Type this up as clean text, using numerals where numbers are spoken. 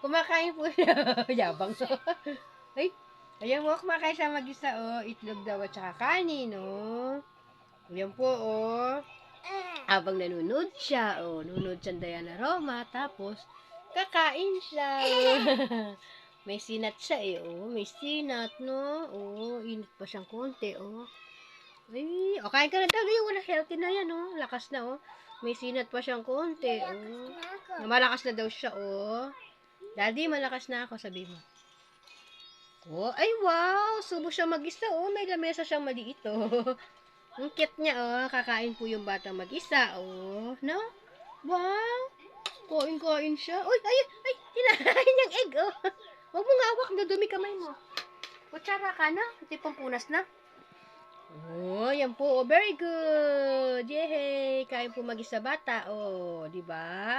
Kumakain po siya. Yabang. Ay, ayan po, kumakain siya mag-isa, oh. Itlog daw at saka kanin, oh. Ayan po, oh. Habang nanonood siya, oh. Nanonood siya ng Diana Roma, tapos, kakain siya. May sinat siya, eh, oh. May sinat, no? Oh, init pa siyang konti, oh. Ay, o, kain ka na daw. Yung wala, healthy na yan, oh. Lakas na, oh. May sinat pa siyang konti, oh. Malakas na daw siya, oh. Daddy, malakas na ako, sabi mo. Oh, ay wow! Subo siya mag-isa, oh. May lamesa siyang maliit, oh. Ang cute niya, oh. Kakain po yung batang mag-isa, oh. No? Wow! Kain-kain siya. Uy, ay, tinahain niyang egg, oh. Huwag mo nga hawak, dudumi kamay mo. Kutsara ka na, hindi pang punas na. Oh, yan po. Oh, very good. Yay! Kain po mag-isa bata. Oh, di ba?